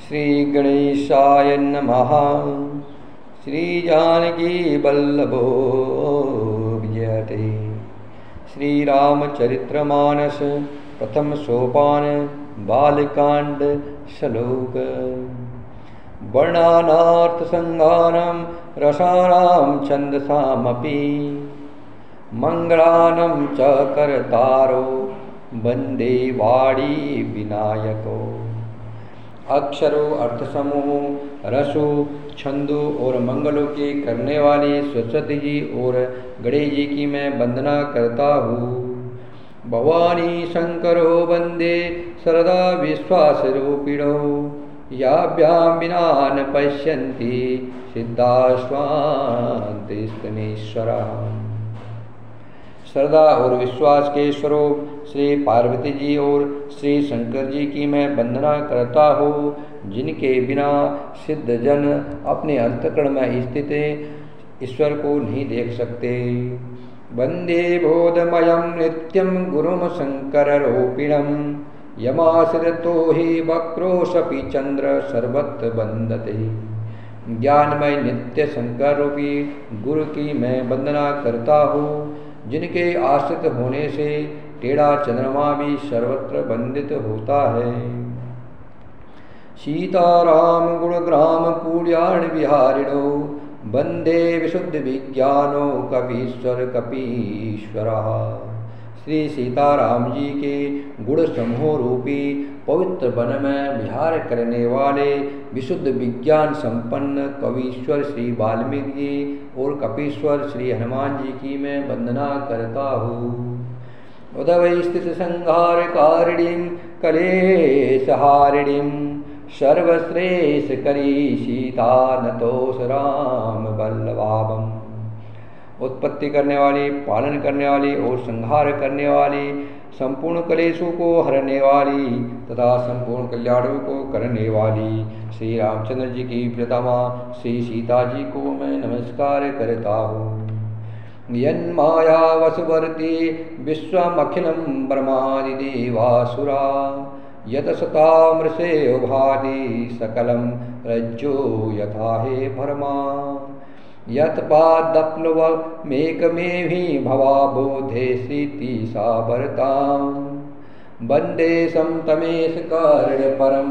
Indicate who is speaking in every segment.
Speaker 1: श्री गणेशाय नमः। श्री जानकी वल्लभो विजयते। श्री रामचरितमानस प्रथम सोपान बालकांड श्लोक। वर्णनार्थ संगानं रसानां छन्दसामपि मंगलानं च करतारो वंदे वाणी विनायको। अक्षरों अर्थ समूह रसो छंदो और मंगलों के करने वाले सरस्वती जी और गणेश जी की मैं वंदना करता हूँ। भवानी शंकरो वंदे सरदा विश्वास रूपिणो याभ्यां विना न पश्यन्ति सिद्धाश्वान्तिस्तनीश्वरा। श्रद्धा और विश्वास के स्वरूप श्री पार्वती जी और श्री शंकर जी की मैं वंदना करता हूँ, जिनके बिना सिद्ध जन अपने अंतःकरण में स्थित ईश्वर को नहीं देख सकते। वंदे बोधमयं नित्यं गुरुं शंकररूपिणं यमाश्रितो हि वक्रोशपि चंद्र सर्वत्र वंदते। ज्ञानमय नित्य शंकर रूपी गुरु की मैं वंदना करता हूँ, जिनके आश्रित होने से टेढ़ा चंद्रमा भी सर्वत्र वंदित होता है। सीताराम गुणग्राम पुण्यार्ण विहारिणो वंदे विशुद्ध विज्ञानो कपीश्वर कपीश्वरा। श्री सीताराम जी के गुण समूह रूपी पवित्र वन में विहार करने वाले विशुद्ध विज्ञान संपन्न कवीश्वर श्री वाल्मीकि जी और कपीश्वर श्री हनुमान जी की मैं वंदना करता हूँ। उदवै स्थित संहार कारिणीं कलेशहारिणीं सर्वश्रेष्ठ करी सीता नतोष राम वल्लभाभम्। उत्पत्ति करने वाली, पालन करने वाली और संहार करने वाली, संपूर्ण कलेशों को हरने वाली तथा संपूर्ण कल्याणों को करने वाली श्री रामचंद्र जी की प्रियतमा श्री सीता जी को मैं नमस्कार करता हूँ। यन्माया वसुवर्ती विश्वमखिलं ब्रह्मादिदेवासुरा यतसतामृषे भाति सकलं रज्जो यथा हे भरमा। यत्पादप्लवमेकमेवि भवा बोधेसीति सा वरतां वन्दे समतमेश कर्ण परम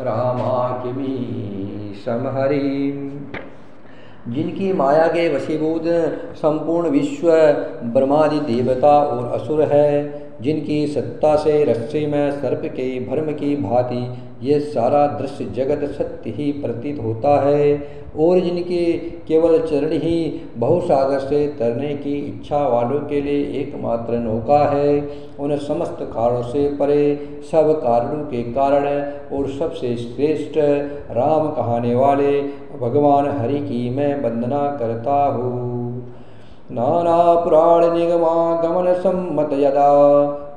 Speaker 1: रामाकिमी समहरीम्। जिनकी माया के वशीभूत संपूर्ण विश्व ब्रह्मादि देवता और असुर है, जिनकी सत्ता से रस्सी में सर्प के भ्रम की भांति ये सारा दृश्य जगत सत्य ही प्रतीत होता है, और जिनके केवल चरण ही बहुसागर से तरने की इच्छा वालों के लिए एकमात्र नौका है, उन समस्त कारणों से परे सब कारणों के कारण और सबसे श्रेष्ठ राम कहने वाले भगवान हरि की मैं वंदना करता हूँ। नाना पुराण निगमागमन सम्मत यदा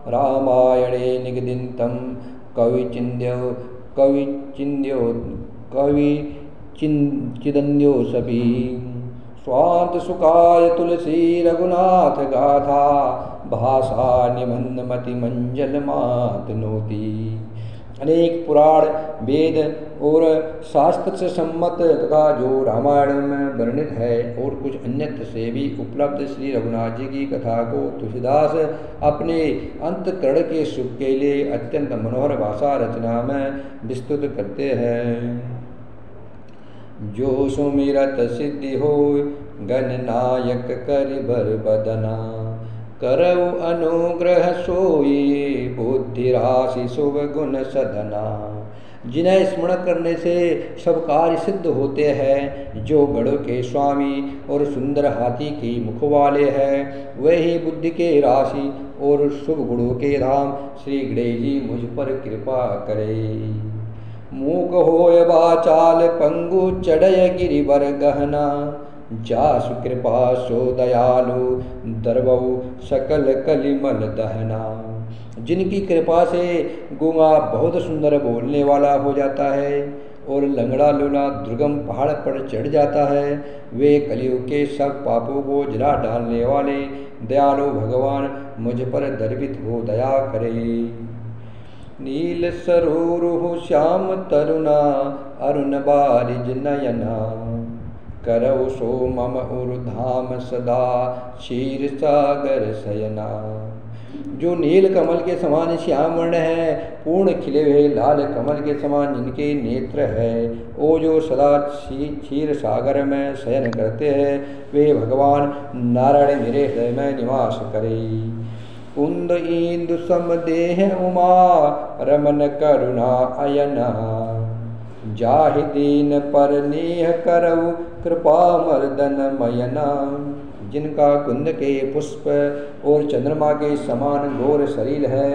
Speaker 1: रामायणे निगदितं कविचिदन्योऽसि स्वांत सुखाय तुलसी रघुनाथ गाथा भाषा निबंधमति मंजल मातनोति। अनेक पुराण वेद और शास्त्र से सम्मत तथा जो रामायण में वर्णित है और कुछ अन्यत्र से भी उपलब्ध श्री रघुनाथ जी की कथा को तुलसीदास अपने अंतकरण के सुख के लिए अत्यंत मनोहर भाषा रचना में विस्तृत करते हैं। जो सुमिरत सिद्धि हो गणनायक करिबर बदना करऊ अनुग्रह सोई बुद्धि राशि शुभ गुण सदना। जिन्हें स्मरण करने से सब कार्य सिद्ध होते हैं, जो गढ़ों के स्वामी और सुंदर हाथी के मुख वाले हैं, वही बुद्धि के राशि और शुभ गुणों के धाम श्री गणेश जी मुझ पर कृपा करे। मूक होय वाचाल पंगु चढ़य गिरिवर गहना जासु कृपा सो दयालु दर्वौ सकल कलिमल दहना। जिनकी कृपा से गूंगा बहुत सुंदर बोलने वाला हो जाता है और लंगड़ा लूला दुर्गम पहाड़ पर चढ़ जाता है, वे कलियुग के सब पापों को जला डालने वाले दयालु भगवान मुझ पर दर्पित हो दया करे। नील सरोरुह श्याम तरुणा अरुण बारिज नयना करौ सो मम उर्धाम सदा क्षीर सागर शयना। जो नील कमल के समान श्याम वर्ण है, पूर्ण खिले हुए लाल कमल के समान जिनके नेत्र है, वो जो सदा क्षीर सागर में शयन करते हैं, वे भगवान नारायण मेरे हृदय में निवास करे। कुंद इंदु समदेह उमा रमन करुणा अयना जाहि दीन पर नेह करऊ कृपा मर्दन मयना। जिनका कुंद के पुष्प और चंद्रमा के समान गौर शरीर है,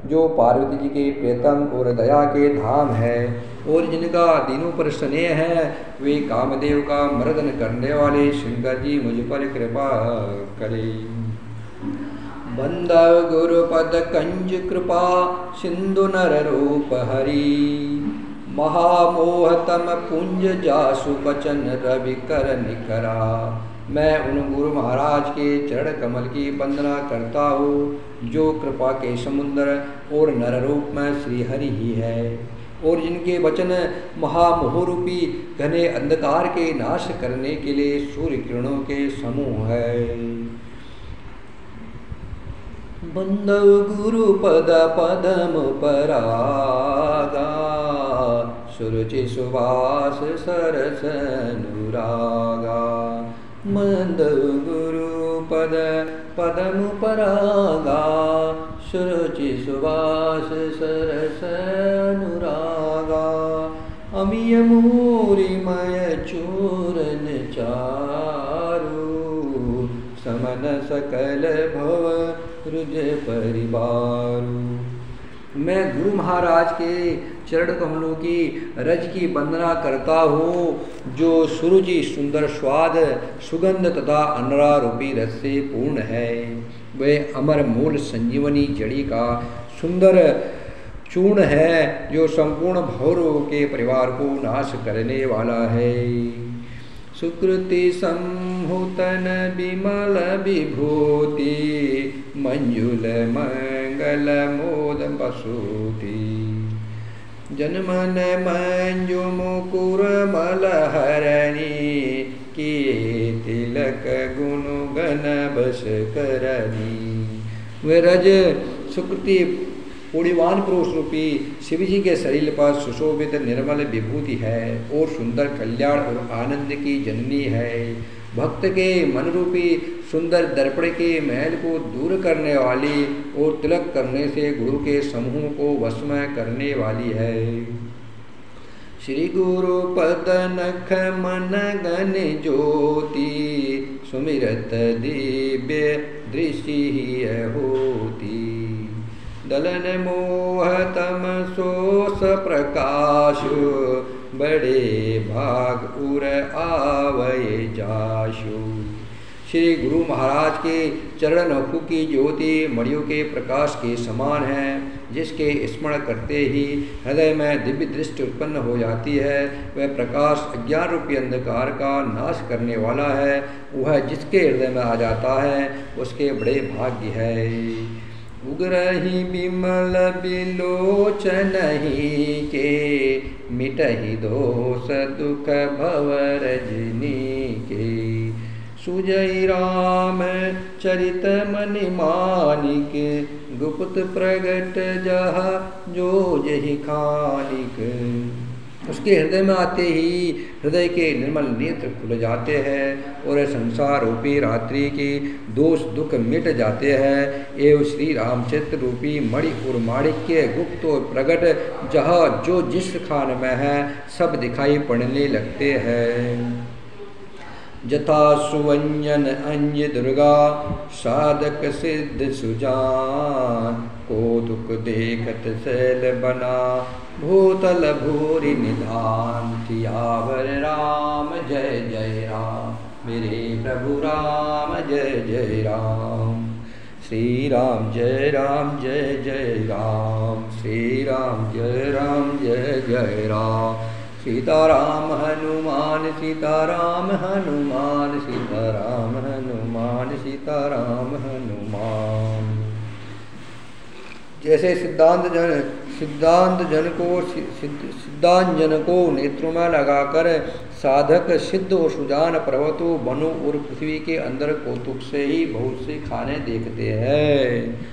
Speaker 1: जो पार्वती जी के प्रीतम और दया के धाम है, और जिनका दीनों पर स्नेह है, वे कामदेव का मर्दन करने वाले शंकर जी मुझ पर कृपा करे। बंदव गुरुपद कंज कृपा सिंधु नर रूप हरि महामोहतम पुंज जासु बचन रवि कर निकरा। मैं उन गुरु महाराज के चरण कमल की वंदना करता हूँ, जो कृपा के समुद्र और नर रूप में श्री हरि ही है, और जिनके वचन महामोहरूपी घने अंधकार के नाश करने के लिए सूर्य किरणों के समूह है। बंदव गुरु पद पदम परागा सुरुचि सुवास सरस अनुरागा। बंदव गुरु पद पदम परागा सुरुचि सुवास सरस अनुरागा। अमिय मूरिमय चूरन चारु समन सकल भव रुज परिवारु। मैं गुरु महाराज के चरण कमलों की रज की वंदना करता हूँ, जो सुरुचि सुंदर स्वाद सुगंध तथा अनुरा रूपी रस से पूर्ण है। वह अमर मूल संजीवनी जड़ी का सुंदर चूर्ण है, जो संपूर्ण भौरों के परिवार को नाश करने वाला है। सुकृति संहुतन विमल विभूति मंजुल मंगल मोद बसूति। जनमन मंजु मुकुर मल हरणी किए तिलक गुण गण बस करनी। वे रज सुकृति पूर्णिवान पुरुष रूपी शिव जी के शरीर पर सुशोभित निर्मल विभूति है, और सुंदर कल्याण और आनंद की जननी है। भक्त के मन रूपी सुंदर दर्पण के महल को दूर करने वाली, और तिलक करने से गुरु के समूह को वश में करने वाली है। श्री गुरु पद नख मन गण ज्योति सुमिरत दिव्य दृष्टि होती। दलन मोह तम सोस प्रकाशु बड़े भाग उर आवय जाशु। श्री गुरु महाराज के चरण नखों की ज्योति मणियों के प्रकाश के समान है, जिसके स्मरण करते ही हृदय में दिव्य दृष्टि उत्पन्न हो जाती है। वह प्रकाश अज्ञान रूपी अंधकार का नाश करने वाला है। वह जिसके हृदय में आ जाता है उसके बड़े भाग्य है। उग्रहि विमल बिलोचन ही के मिटहि दोष दुख भव रजनी के। सुजय राम चरित मनि मानिक गुप्त प्रगट जहा जो जहि खानिक। उसके हृदय में आते ही हृदय के निर्मल नेत्र खुल जाते हैं, और संसार रूपी रात्रि के दोष दुख मिट जाते हैं। एवं श्री रामचरित्र रूपी मणि और माणिक्य गुप्त और प्रगट जहाँ जो जिस खान में है सब दिखाई पड़ने लगते हैं। जथा सुवंजन अंज दुर्गा साधक सिद्ध सुजान। को दुख देखत शैल बना भूतल भूरि निधान। सियावर राम जय जय राम मेरे प्रभु राम जय जय राम। श्री राम जय राम जय जय राम। श्री राम जय राम जय जय राम। सीताराम हनुमान सीताराम हनुमान सीताराम हनुमान सीताराम हनुमान। जैसे सिद्धांत जन सिद्धांजन को नेत्रों में लगाकर साधक सिद्ध और सुजान पर्वतों वनों और पृथ्वी के अंदर कौतुक से ही बहुत से खाने देखते हैं।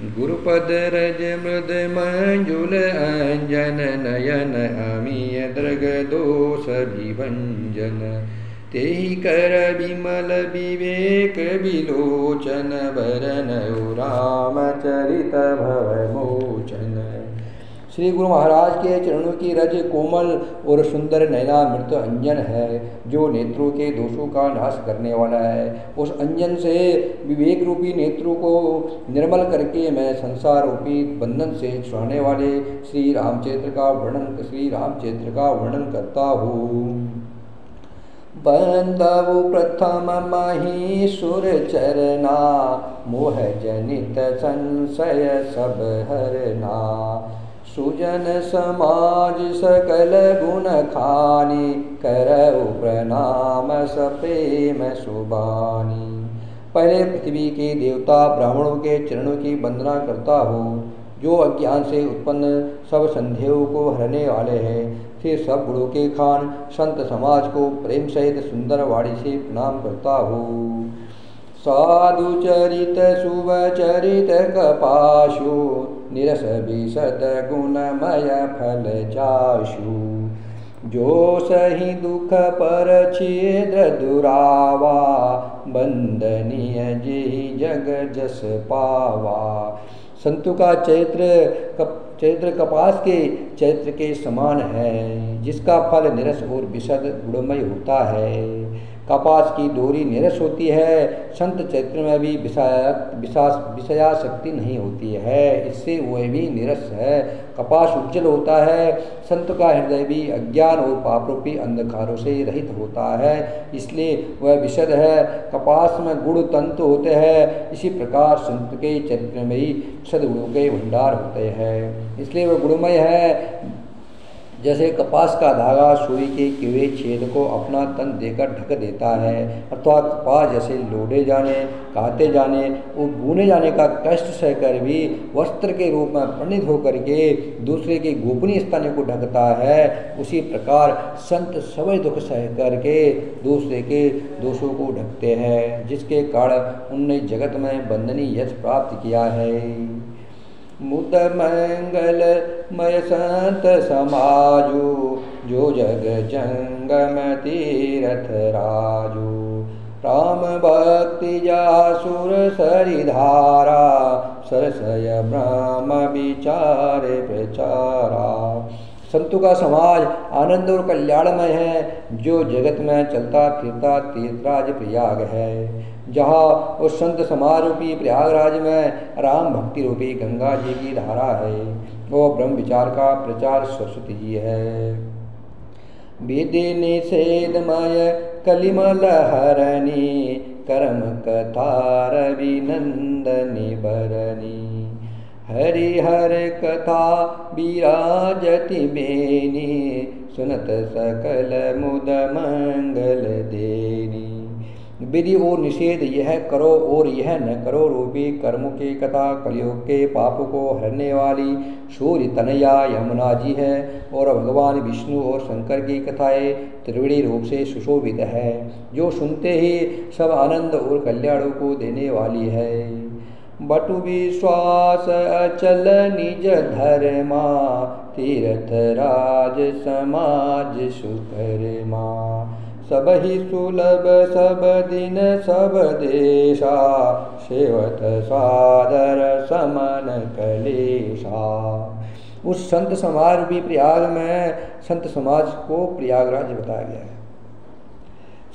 Speaker 1: गुरुपद रज मृद मंजुल अंजन नयन अमीय दृग दोष विभंजन तेहि कर विमल विवेक विलोचन वरन रामचरित भव मोचन। श्री गुरु महाराज के चरणों की रज कोमल और सुंदर नयनामृत अंजन है जो नेत्रों के दोषों का नाश करने वाला है। उस अंजन से विवेक रूपी नेत्रों को निर्मल करके मैं संसार रूपी बंधन से छुड़ाने वाले श्री रामचरित्र का वर्णन करता हूँ। बंदवु प्रथम महीसुर चरना मोह जनित संशय सब हरना सुजन समाज सकल गुण खानी करऊ प्रणाम सप्रेम सुबानी। पहले पृथ्वी के देवता ब्राह्मणों के चरणों की वंदना करता हूँ जो अज्ञान से उत्पन्न सब संदेहों को हरने वाले हैं। फिर सब गुणों के खान संत समाज को प्रेम सहित सुंदर वाणी से प्रणाम करता हूँ। साधु चरित शुभ चरित कपाशु निरस विशद गुणमय फल जाशु जो सही दुख पर छिद्र दुरावा बंदनीय जी जग जस पावा। संतों का चैत्र कपास के चैत्र के समान है जिसका फल निरस और विशद गुणमय होता है। कपास की डोरी निरस होती है, संत चैत्र में भी विषयाशक्ति नहीं होती है, इससे वह भी निरस है। कपास उज्जवल होता है, संत का हृदय भी अज्ञान और पापरूपी अंधकारों से रहित होता है, इसलिए वह विशद है। कपास में गुण तंतु होते हैं, इसी प्रकार संत के चरित्र में ही सद्गुणों के भंडार होते हैं, इसलिए वह गुणमय है। जैसे कपास का धागा सुई के किवे छेद को अपना तन देकर ढक देता है, अथवा कपास जैसे लोढ़े जाने, काटे जाने और बुने जाने का कष्ट सहकर भी वस्त्र के रूप में परिणित होकर के दूसरे के गोपनीय स्थान को ढकता है, उसी प्रकार संत सब दुख सह करके दूसरे के दोषों को ढकते हैं, जिसके कारण उनने जगत में बंदनीय यश प्राप्त किया है। मुद मंगल मय संत समाजु जो जग जंगम तीरथ राजू राम भक्ति जासुर सरिधारा सरसय ब्रह्म विचार प्रचारा। संतों का समाज आनंद और कल्याणमय है जो जगत में चलता फिरता तीर्थराज प्रयाग है, जहाँ उस संत समाज रूपी प्रयागराज में राम भक्ति रूपी गंगा जी की धारा है, वो ब्रह्म विचार का प्रचार सरस्वती जी है। विधि निषेधमय कलिमल हरणी कर्म कथा रवि नंदनी बरनी हरिहर कथा विराजति बेनी सुनत सकल मुद मंगल देनी। विधि और निषेध यह करो और यह न करो रूपी कर्मों की कथा कलयुग के पापों को हरने वाली सूर्य तनया यमुना जी है, और भगवान विष्णु और शंकर की कथाएं त्रिवेणी रूप से सुशोभित है, जो सुनते ही सब आनंद और कल्याणों को देने वाली है। बटु विश्वास अचल निज धर्मा तीर्थ राज समाज सुकर्मा सब ही सुलभ सब दिन सब देशा सेवत सादर समन कलेशा। उस संत समाज भी प्रयाग में संत समाज को प्रयागराज बताया गया है।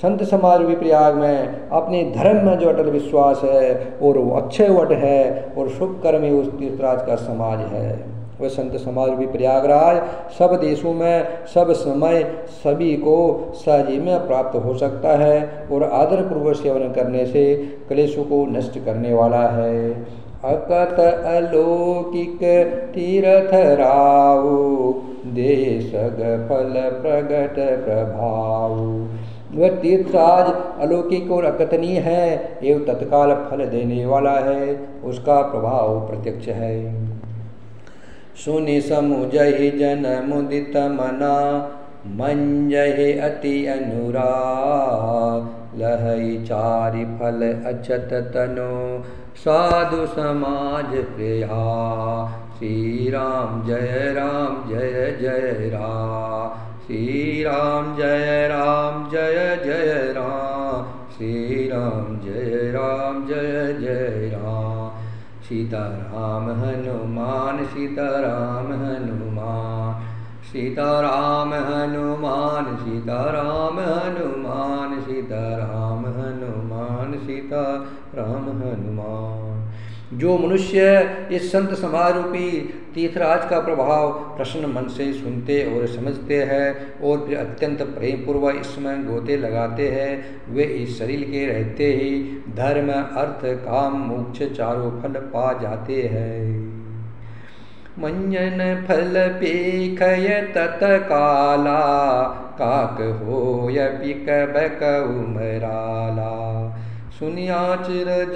Speaker 1: संत समाज भी प्रयाग में अपने धर्म में जो अटल विश्वास है और वो अक्षय वट है और शुभ कर्म उस तीर्थराज का समाज है, वह संत समाज भी प्रयागराज सब देशों में सब समय सभी को सहजी में प्राप्त हो सकता है और आदर पूर्वक सेवन करने से क्लेशों को नष्ट करने वाला है। अकत अलौकिक तीर्थ राऊ देशग फल प्रगट प्रभाव। वह तीर्थराज अलौकिक और अकथनीय है एवं तत्काल फल देने वाला है, उसका प्रभाव प्रत्यक्ष है। सुनि समुझहि जन मुदित मना, मंजहि अति अनुराग। लहई चारि फल अछत तनो, साधु समाज प्रिया। श्री राम जय जय राम, श्री राम जय जय राम, श्री राम जय राम। सीताराम हनुमान, सीताराम हनुमान, सीताराम हनुमान, सीताराम हनुमान, सीताराम हनुमान, सीताराम हनुमान। जो मनुष्य इस संत समारूपी तीर्थराज का प्रभाव प्रसन्न मन से सुनते और समझते हैं और फिर अत्यंत प्रेम पूर्वक इसमें गोते लगाते हैं, वे इस शरीर के रहते ही धर्म अर्थ काम मोक्ष चारों फल पा जाते हैं। मंजन फल पेखय तत्काला, काक होय पिकब कउमराला। सुनिया चिरज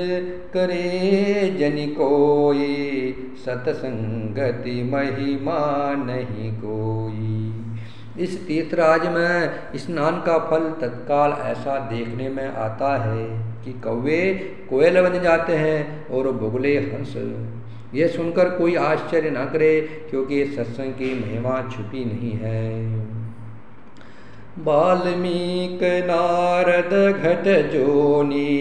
Speaker 1: करे जनि कोई, सतसंगति महिमा नहीं कोई। इस तीर्थराज में स्नान का फल तत्काल ऐसा देखने में आता है कि कौवे कोयल बन जाते हैं और बुगले हंस। यह सुनकर कोई आश्चर्य न करे, क्योंकि सत्संग की महिमा छुपी नहीं है। वाल्मीक नारद घट जोनी,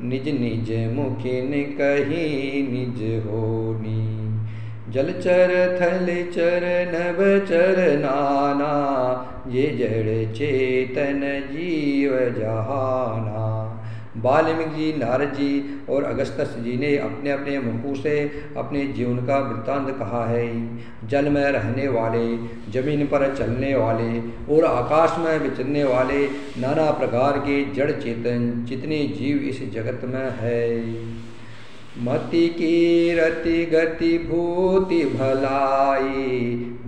Speaker 1: निज निज मुखिन कही निज होनी। जलचर थलचर नभचर नाना, ये जड़ चेतन जीव जहाना। वाल्मीकि जी, नारद जी और अगस्त्य जी ने अपने अपने मुखों से अपने जीवन का वृत्तांत कहा है। जल में रहने वाले, जमीन पर चलने वाले और आकाश में विचरने वाले नाना प्रकार के जड़ चेतन जितने जीव इस जगत में है। मति की रति गति भूति भलाई,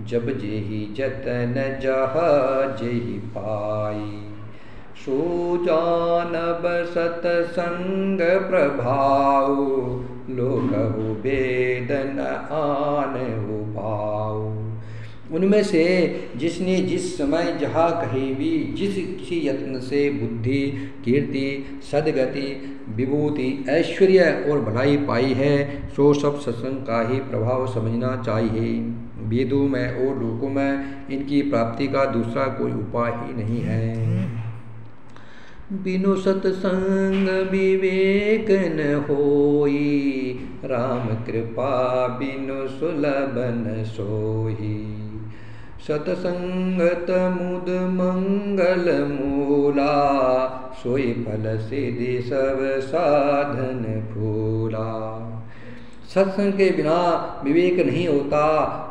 Speaker 1: जब जेहि जतन जह जेहि पाई। सुजानब सतसंग प्रभाव, लोकहु वेदन आन भाव। उनमें से जिसने जिस समय जहाँ कहीं भी जिस किसी यत्न से बुद्धि कीर्ति सद्गति विभूति ऐश्वर्य और भलाई पाई है, सो सब सत्संग का ही प्रभाव समझना चाहिए। वेदों में और लोकों में इनकी प्राप्ति का दूसरा कोई उपाय ही नहीं है। बिनु सत्संग विवेक न होई, राम कृपा बिनु सुलभ न सोई। सतसंगत मुद मंगल मूला, सोई फल सिद्धि सब साधन फूला। सत्संग के बिना विवेक नहीं होता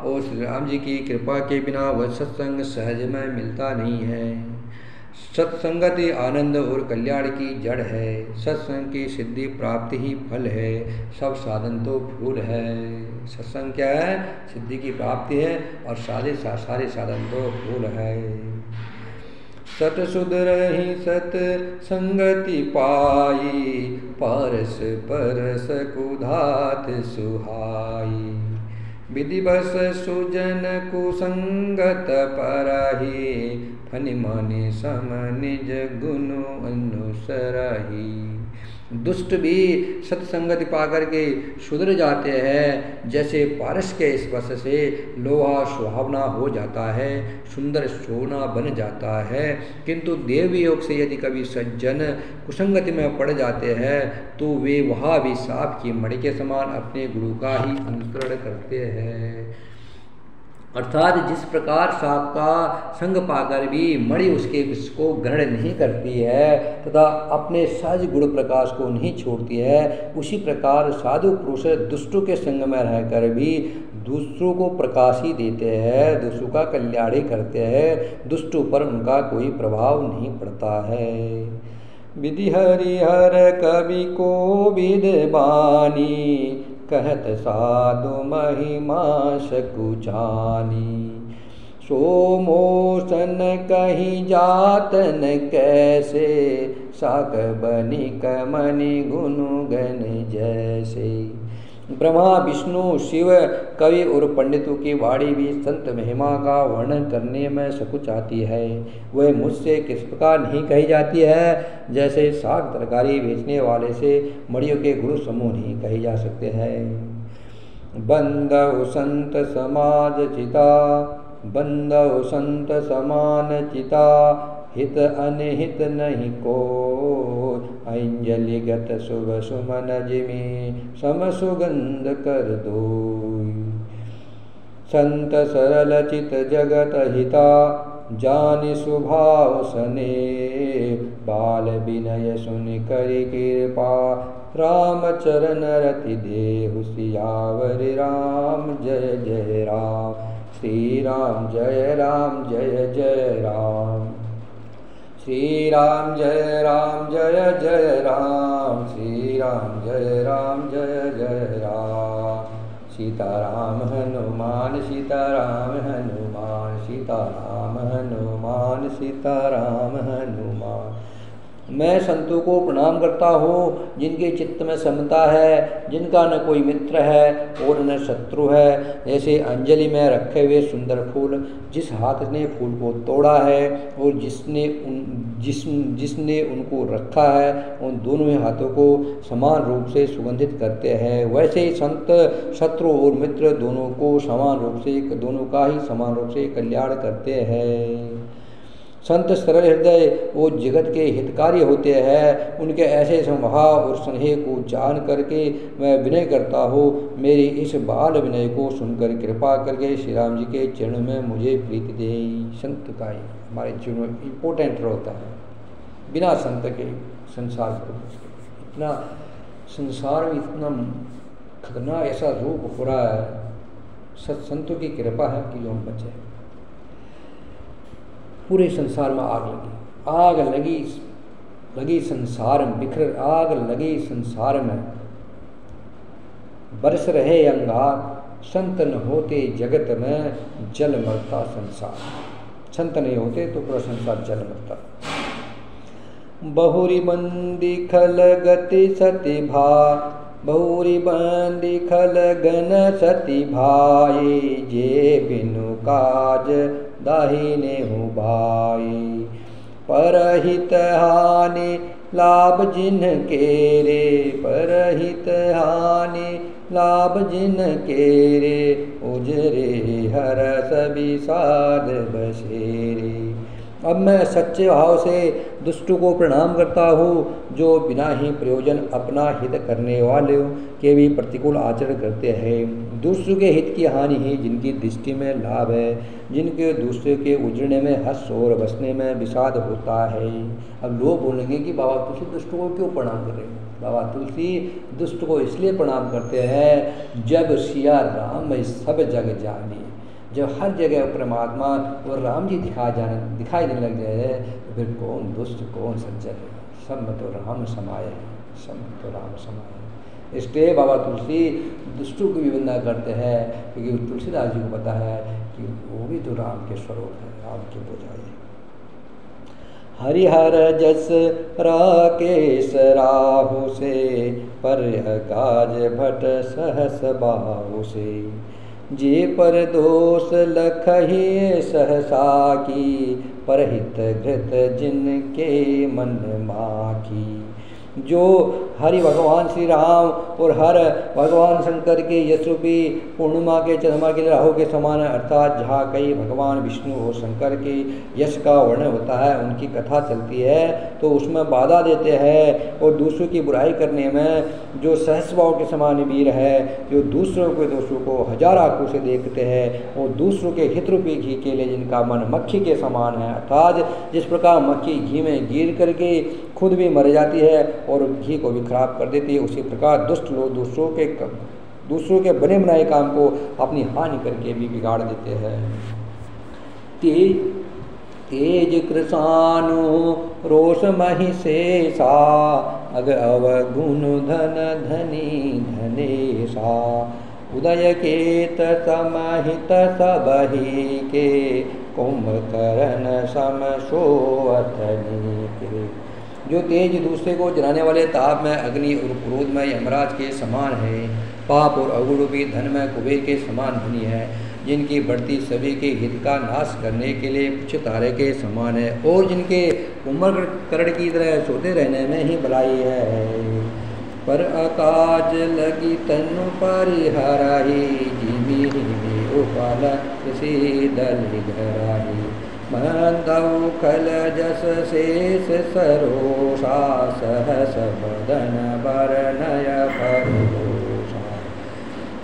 Speaker 1: और श्री राम जी की कृपा के बिना वह सत्संग सहज में मिलता नहीं है। सत्संगति आनंद और कल्याण की जड़ है। सत्संग की सिद्धि प्राप्ति ही फल है, सब साधन तो फूल है। सत्संग क्या है? सिद्धि की प्राप्ति है और सारे साधन तो फूल है। सत सुधरहि सत संगति पाई, परस परस कुधात सुहाई। विधिवश सुजन कुसंगत परहि, फनि मनि सम निज गुनु अनुसरहि। दुष्ट भी सत्संगति पाकर के सुधर जाते हैं, जैसे पारस के स्पर्श से लोहा सुहावना हो जाता है, सुंदर सोना बन जाता है। किंतु देव योग से यदि कभी सज्जन कुसंगति में पड़ जाते हैं, तो वे वहाँ भी सांप की मणि के समान अपने गुरु का ही अनुसरण करते हैं। अर्थात जिस प्रकार सांप का संग पाकर भी मणि उसके विष को ग्रहण नहीं करती है तथा अपने सहज गुण प्रकाश को नहीं छोड़ती है, उसी प्रकार साधु पुरुष दुष्टों के संग में रहकर भी दूसरों को प्रकाश ही देते हैं, दूसरों का कल्याण ही करते हैं, दुष्टों पर उनका कोई प्रभाव नहीं पड़ता है। विधि हरिहर कवि को विद्वानी, कहत साधु महिमा सकुचानी। सो मोसन कहीं जातन कैसे, साक बनी कमनि गुनु गन जैसे। ब्रह्मा विष्णु शिव कवि और पंडितों की वाणी भी संत महिमा का वर्णन करने में सकुच आती है। वह मुझसे किस प्रकार नहीं कही जाती है, जैसे साग तरकारी बेचने वाले से मड़ियों के गुरु समूह नहीं कहे जा सकते हैं। बंदौ संत समाज चिता, बंदौ संत समान चिता, हित अनहित नहीं को, अंजलिगत शुभ सुमन जिमि सम सुगंध कर दो। संत सरल चित जगत हिता, जानि सुभाव सने, बाल विनय सुनि करि कृपा, राम चरण रति देहु सियावर राम जय जय राम, श्री राम जय राम जय जय राम, श्री राम जय जय राम, श्री राम जय जय राम, सीताराम हनुमान सीताराम हनुमान, सीताराम हनुमान सीताराम हनुमान। मैं संतों को प्रणाम करता हूँ जिनके चित्त में समता है, जिनका न कोई मित्र है और न शत्रु है। जैसे अंजलि में रखे हुए सुंदर फूल, जिस हाथ ने फूल को तोड़ा है और जिसने उनको रखा है, उन दोनों ही हाथों को समान रूप से सुगंधित करते हैं। वैसे ही संत शत्रु और मित्र दोनों को समान रूप से, दोनों का ही समान रूप से कल्याण करते हैं। संत सरल हृदय वो जगत के हितकारी होते हैं। उनके ऐसे स्वभाव और स्नेह को जान करके मैं विनय करता हूँ। मेरी इस बाल विनय को सुनकर कृपा करके श्री राम जी के चरणों में मुझे प्रीति दे। संत का ही हमारे जीवन में इम्पोर्टेंट होता है। बिना संत के संसार को इतना, संसार में इतना खतरनाक ऐसा रूप हो रहा है। सत्संतों की कृपा है कि जो हम बचे। पूरे संसार में आग लगी संसार में, बिखर आग लगी संसार में, बरस रहे अंगार, संत न होते जगत में जल मरता संसार। संत नहीं होते तो पूरा संसार जल मरता। बहुरी बंदी खल गति सति भा, बहुरी बंदी खल गन सति भाई, जे बिनु काज दाहिने हो भाई। परहित हानि लाभ जिन केरे, परहित हानि लाभ जिन केरे, उजरे हरस विषाद बसेरे। अब मैं सच्चे भाव से दुष्टों को प्रणाम करता हूँ, जो बिना ही प्रयोजन अपना हित करने वाले के भी प्रतिकूल आचरण करते हैं। दूसरों के हित की हानि ही जिनकी दृष्टि में लाभ है, जिनके दूसरे के उजड़ने में हर्ष और बसने में विषाद होता है। अब लोग बोलेंगे कि बाबा तुलसी दुष्ट को क्यों प्रणाम करें? बाबा तुलसी दुष्ट को इसलिए प्रणाम करते हैं, जब सिया राम सब जग जाने, जब हर जगह परमात्मा और राम जी दिखाई देने लग जाए, तो फिर कौन दुष्ट कौन सज्जन है? सब में तो राम समाये है, सब में तो राम समाये है। इसलिए बाबा तुलसी दुष्टों की भी वंदना करते हैं, क्योंकि तुलसीदास जी को पता है कि वो भी तो राम के स्वरूप है, राम के बुझाई। हरिहर जस राकेश राहु से, पर गाज भट सहस बाहु से, जे पर दोष लखहि सहसा की, परहित घृत जिनके मन माखी। जो हरि भगवान श्री राम और हर भगवान शंकर के यश रूपी पूर्णिमा के चंद्रमा के राहु के समान, अर्थात जहाँ कई भगवान विष्णु और शंकर के यश का वर्णन होता है, उनकी कथा चलती है, तो उसमें बाधा देते हैं। और दूसरों की बुराई करने में जो सहस्रभाव के समान वीर है, जो दूसरों के दोषों को हजार आंखों से देखते हैं, और दूसरों के हित रूपी घी के लिए जिनका मन मक्खी के समान है, अर्थात जिस प्रकार मक्खी घी में गिर करके खुद भी मर जाती है और घी को भी खराब कर देती है, उसी प्रकार दुष्ट लोग दूसरों के बने बनाए काम को अपनी हानि करके भी बिगाड़ देते हैं। तेज कृसानु रोष महि शेषा, अग अवगुण धन धनी धनेशा, उदय केत समहित सबहि के, कुंभकर्ण सम सोअथनी के। जो तेज दूसरे को जलाने वाले ताप में अग्नि और क्रोध में यमराज के समान है, पाप और अवगुण धन में कुबेर के समान धनी है, जिनकी बढ़ती सभी के हित का नाश करने के लिए कुछ तारे के समान है, और जिनके कुंभकर्ण की तरह सोते रहने में ही भलाई है। पर अकाज लगी तनु परिहराही, जिमी उपाल किसी दल घराही, मंदौ खल जस शेष सरोषा, सहस बदन बरनय भरोषा।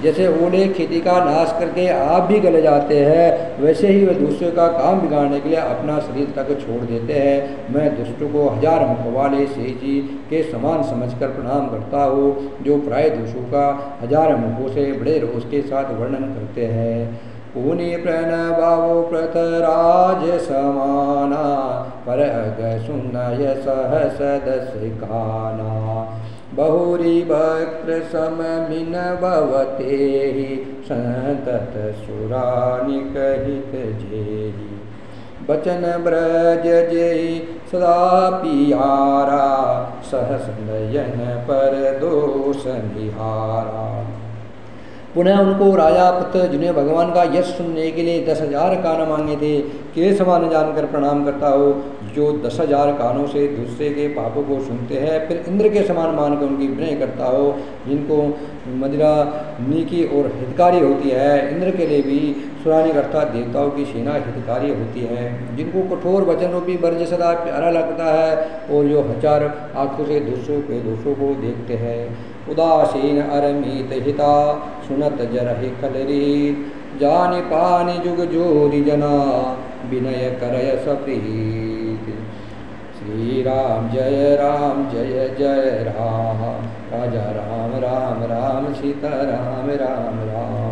Speaker 1: जैसे ओले खेती का नाश करके आप भी गले जाते हैं, वैसे ही वे दूसरे का काम बिगाड़ने के लिए अपना शरीर तक छोड़ देते हैं। मैं दुष्ट को 1000 मुख वाले शेष जी के समान समझकर प्रणाम करता हूँ, जो प्राय दोषों का 1000 मुखों से बड़े रोष के साथ वर्णन करते हैं। पुनि प्रणवाओ पृथराज समाना, पर अग सुनय सहस दस काना, बहुरी वक्र सम मिन भवते ही, संतत सुरानिक हित जेहि, बचन ब्रज जेहि सदा पियारा, सहस नयन पर दोष निहारा। पुनः उनको राजा पुत्र जिन्हें भगवान का यश सुनने के लिए 10,000 कान मांगे थे, के समान जानकर प्रणाम करता हो, जो 10,000 कानों से दूसरे के पापों को सुनते हैं, फिर इंद्र के समान मानकर उनकी विनय करता हो, जिनको मदिरा नीकी और हितकारी होती है। इंद्र के लिए भी सुरानिक अर्थात देवताओं की सेना हितकारी होती है, जिनको कठोर वचन रूपी वर्ज सदा प्यारा लगता है, और जो 1000 आँखों से दूसरों के दोषों को देखते हैं। उदासीन अरमीत हिता, सुनत जरहि खलरीत, जानि पानि जुग जोरी जना, विनय करय सप्रीत। श्री राम जय जय राम, राजा राम राम राम, सीता राम राम राम,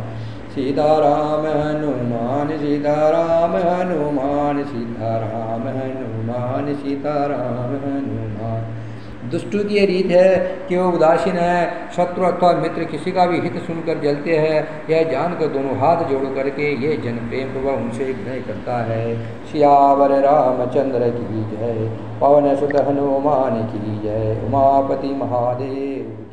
Speaker 1: सीता राम हनुमान, सीता राम हनुमान, सीता राम हनुमान, सीता राम हनुमान। दुष्टों की ये रीत है कि वो उदासीन है, शत्रु अथवा मित्र किसी का भी हित सुनकर जलते हैं। यह जानकर दोनों हाथ जोड़ करके ये जन प्रेम पूर्वक उनसे विनय करता है। सियावर रामचंद्र की जय, पवन सुत हनुमान की जय, उमापति महादेव।